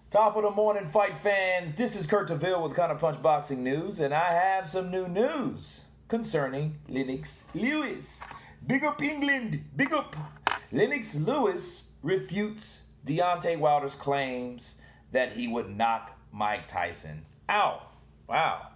Top of the morning, fight fans. This is Kurt DeVille with Counterpunch Boxing News, and I have some new news concerning Lennox Lewis. Big up England, big up. Lennox Lewis refutes Deontay Wilder's claims that he would knock Mike Tyson out. Wow.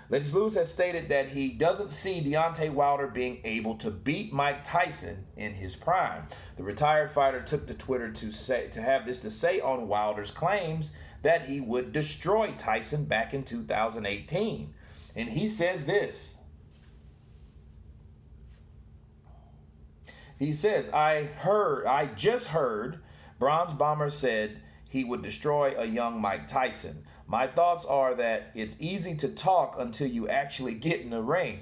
Lennox Lewis has stated that he doesn't see Deontay Wilder being able to beat Mike Tyson in his prime. The retired fighter took to Twitter to have this to say on Wilder's claims that he would destroy Tyson back in 2018. And he says this. He says, I just heard Bronze Bomber said he would destroy a young Mike Tyson. My thoughts are that it's easy to talk until you actually get in the ring.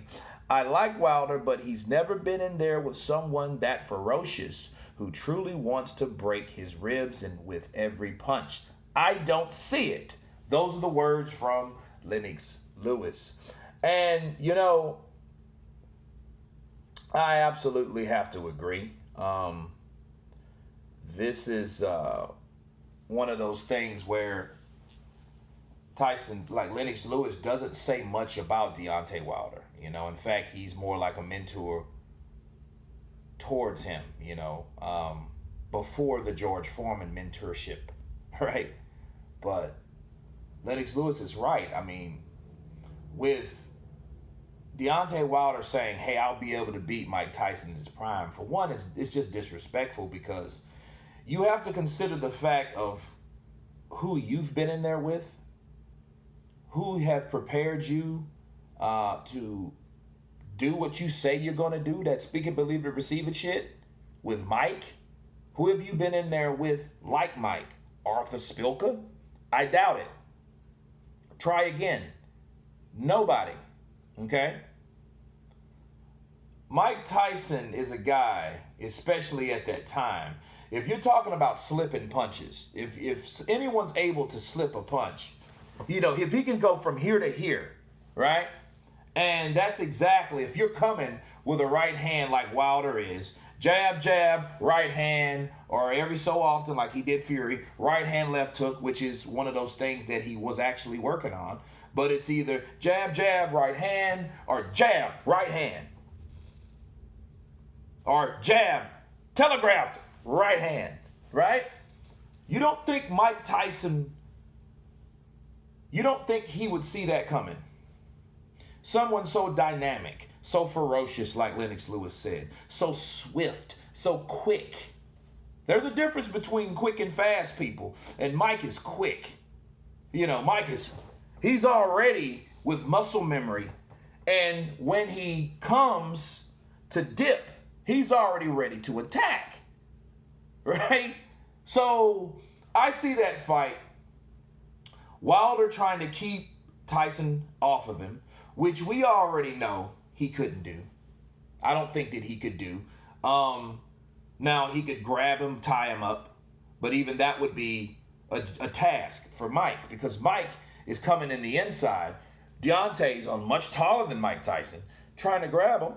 I like Wilder, but he's never been in there with someone that ferocious who truly wants to break his ribs and with every punch. I don't see it. Those are the words from Lennox Lewis. And, you know, I absolutely have to agree. This is one of those things where Tyson, like Lennox Lewis, doesn't say much about Deontay Wilder. You know, in fact, he's more like a mentor towards him, you know, before the George Foreman mentorship, right? But Lennox Lewis is right. I mean, with Deontay Wilder saying, hey, I'll be able to beat Mike Tyson in his prime, for one, it's just disrespectful, because you have to consider the fact of who you've been in there with, who have prepared you to do what you say you're going to do, that speak it, believe it, receive it shit with Mike. Who have you been in there with like Mike? Arthur Spilka? I doubt it. Try again. Nobody. Okay? Mike Tyson is a guy, especially at that time, if you're talking about slipping punches, if anyone's able to slip a punch, you know, if he can go from here to here, right? And that's exactly, if you're coming with a right hand like Wilder is, jab, jab, right hand, or every so often like he did Fury, right hand, left hook, which is one of those things that he was actually working on. But it's either jab, jab, right hand, or jab, right hand. Or jab, telegraphed, right hand, right? You don't think Mike Tyson, you don't think he would see that coming? Someone so dynamic, so ferocious, like Lennox Lewis said, so swift, so quick. There's a difference between quick and fast people, and Mike is quick. You know, he's already with muscle memory, and when he comes to dip, he's already ready to attack, right? So I see that fight, Wilder trying to keep Tyson off of him, which we already know he couldn't do. I don't think that he could do. Now, he could grab him, tie him up, but even that would be a task for Mike, because Mike is coming in the inside. Deontay's much taller than Mike Tyson, trying to grab him.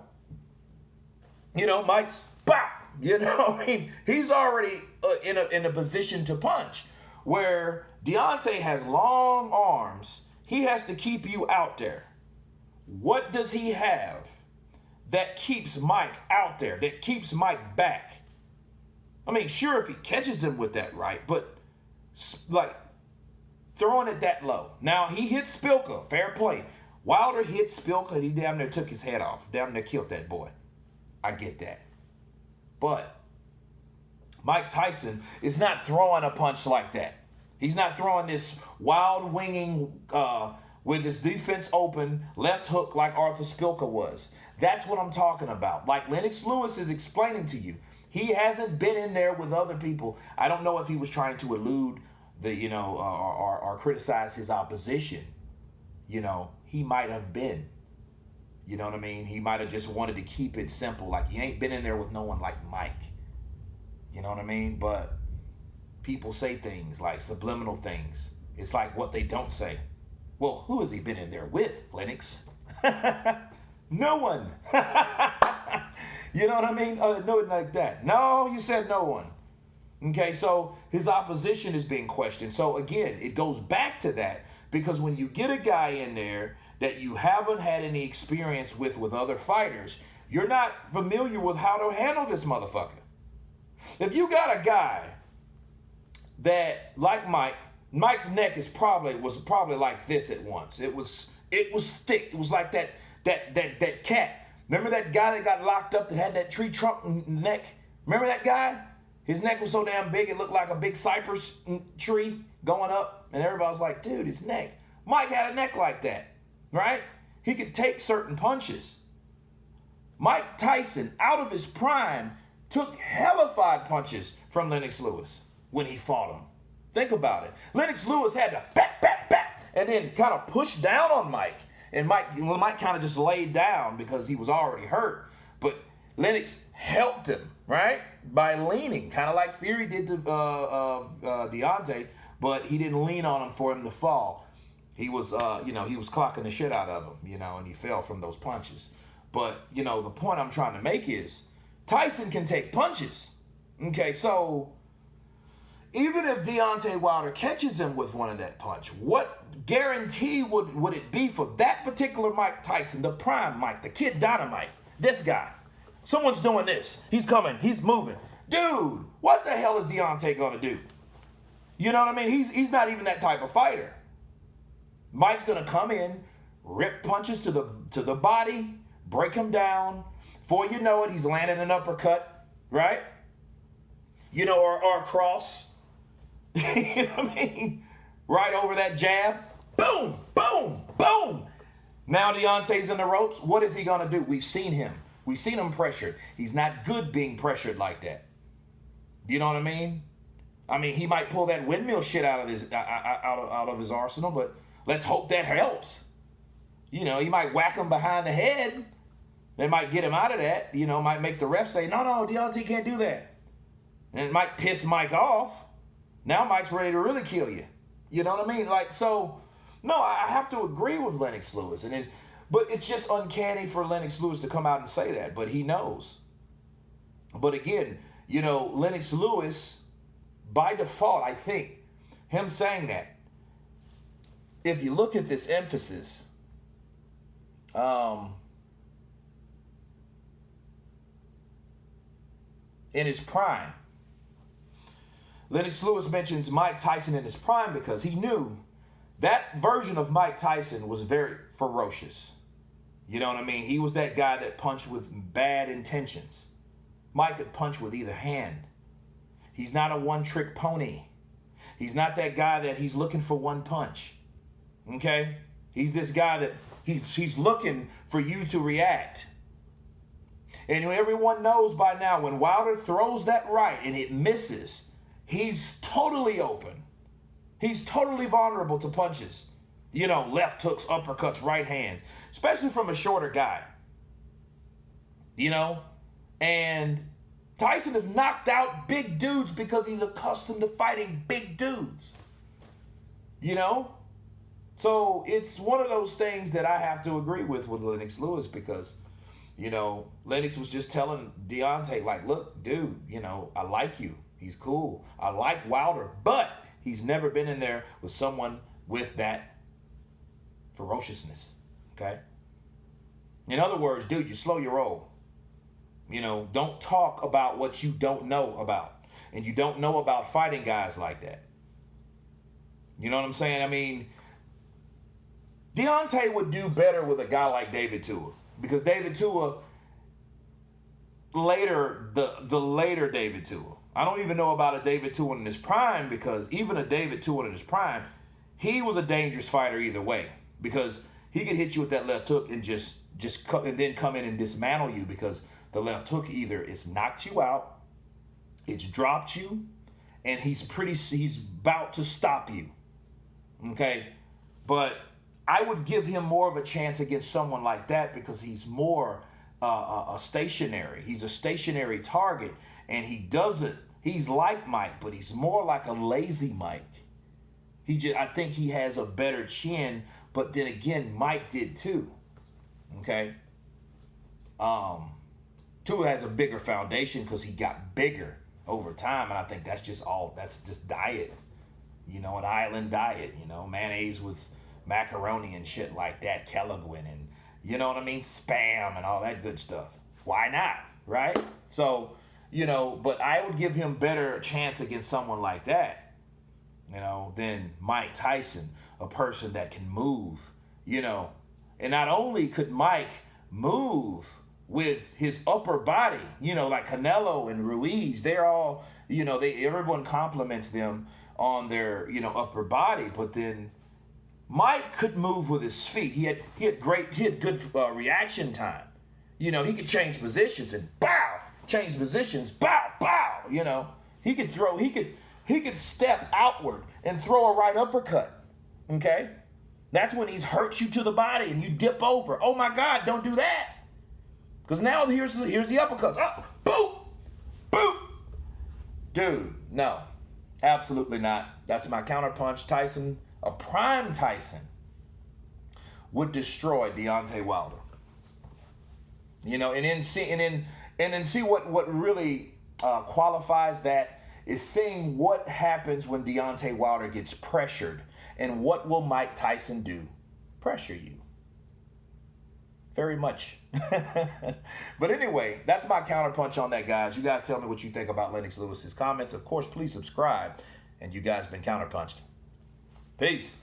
You know, Mike's, bop! You know, I mean, he's already in a position to punch, where Deontay has long arms. He has to keep you out there. What does he have that keeps Mike out there, that keeps Mike back? I mean, sure, if he catches him with that right, but like throwing it that low. Now, he hit Spilka, fair play. Wilder hit Spilka, he damn near took his head off, damn near killed that boy. I get that. But Mike Tyson is not throwing a punch like that. He's not throwing this wild winging with his defense open left hook like Arthur Spilka was. That's what I'm talking about. Like Lennox Lewis is explaining to you, he hasn't been in there with other people. I don't know if he was trying to elude the, you know, or criticize his opposition. You know, he might have been. You know what I mean? He might have just wanted to keep it simple. Like, you ain't been in there with no one like Mike. You know what I mean? But people say things like subliminal things. It's like what they don't say. Well, who has he been in there with, Lennox? No one. You know what I mean? No, like that. No, you said no one. Okay, so his opposition is being questioned. So again, it goes back to that, because when you get a guy in there that you haven't had any experience with other fighters, you're not familiar with how to handle this motherfucker. If you got a guy that, like Mike's neck was probably like this at once. It was thick. It was like that cat. Remember that guy that got locked up that had that tree trunk neck? Remember that guy? His neck was so damn big it looked like a big cypress tree going up, and everybody was like, dude, his neck. Mike had a neck like that, right? He could take certain punches. Mike Tyson, out of his prime, took hellified punches from Lennox Lewis when he fought him. Think about it. Lennox Lewis had to back, and then kind of push down on Mike. And Mike kind of just laid down because he was already hurt. But Lennox helped him, right? By leaning, kind of like Fury did to Deontay, but he didn't lean on him for him to fall. He was, he was clocking the shit out of him, and he fell from those punches. But, the point I'm trying to make is Tyson can take punches. Okay, so even if Deontay Wilder catches him with one of that punch, what guarantee would it be for that particular Mike Tyson, the prime Mike, the kid Dynamite, this guy? Someone's doing this. He's coming. He's moving. Dude, what the hell is Deontay going to do? You know what I mean? He's not even that type of fighter. Mike's going to come in, rip punches to the body, break him down. Before you know it, he's landing an uppercut, right? Or a cross. You know what I mean? Right over that jab. Boom, boom, boom. Now Deontay's in the ropes. What is he going to do? We've seen him. We've seen him pressured. He's not good being pressured like that. You know what I mean? He might pull that windmill shit out of his arsenal, but let's hope that helps. He might whack him behind the head. They might get him out of that. Might make the ref say, no, Deontay can't do that. And it might piss Mike off. Now Mike's ready to really kill you. You know what I mean? No, I have to agree with Lennox Lewis. But it's just uncanny for Lennox Lewis to come out and say that. But he knows. But again, Lennox Lewis, by default, I think, him saying that, if you look at this emphasis, in his prime, Lennox Lewis mentions Mike Tyson in his prime because he knew that version of Mike Tyson was very ferocious. You know what I mean? He was that guy that punched with bad intentions. Mike could punch with either hand. He's not a one-trick pony. He's not that guy that he's looking for one punch. Okay? He's this guy that he's looking for you to react. And everyone knows by now when Wilder throws that right and it misses, he's totally open. He's totally vulnerable to punches. Left hooks, uppercuts, right hands, especially from a shorter guy. And Tyson has knocked out big dudes because he's accustomed to fighting big dudes. So it's one of those things that I have to agree with Lennox Lewis because, Lennox was just telling Deontay, look, dude, I like you. He's cool. I like Wilder, but he's never been in there with someone with that ferociousness, okay? In other words, dude, you slow your roll. Don't talk about what you don't know about. And you don't know about fighting guys like that. You know what I'm saying? Deontay would do better with a guy like David Tua. Because David Tua, the later David Tua, I don't even know about a David Tua in his prime, because even a David Tua in his prime, he was a dangerous fighter either way. Because he could hit you with that left hook and and then come in and dismantle you, because the left hook either it's knocked you out, it's dropped you, and he's about to stop you. Okay? But I would give him more of a chance against someone like that because he's more a stationary. He's a stationary target, and he's like Mike, but he's more like a lazy Mike. I think he has a better chin, but then again, Mike did too. Okay? Tua has a bigger foundation because he got bigger. over time. And I think that's just diet, an island diet, mayonnaise with macaroni and shit like that, Kelloggin and, Spam and all that good stuff. Why not, right? So, but I would give him better chance against someone like that, than Mike Tyson, a person that can move, And not only could Mike move with his upper body, like Canelo and Ruiz, they're all, everyone compliments them on their, upper body, but then Mike could move with his feet. He had good reaction time. He could change positions and bow, change positions, bow, bow. He could throw, he could step outward and throw a right uppercut. Okay? That's when he's hurt you to the body and you dip over. Oh my God, don't do that. Because now here's the uppercuts. Oh, boop, boop. Dude, no, absolutely not. That's my counterpunch. Tyson, a prime Tyson, would destroy Deontay Wilder. And then see what really qualifies that is seeing what happens when Deontay Wilder gets pressured, and what will Mike Tyson do? Pressure you. Very much. But anyway, that's my counterpunch on that, guys. You guys tell me what you think about Lennox Lewis's comments. Of course, please subscribe. And you guys been counterpunched. Peace.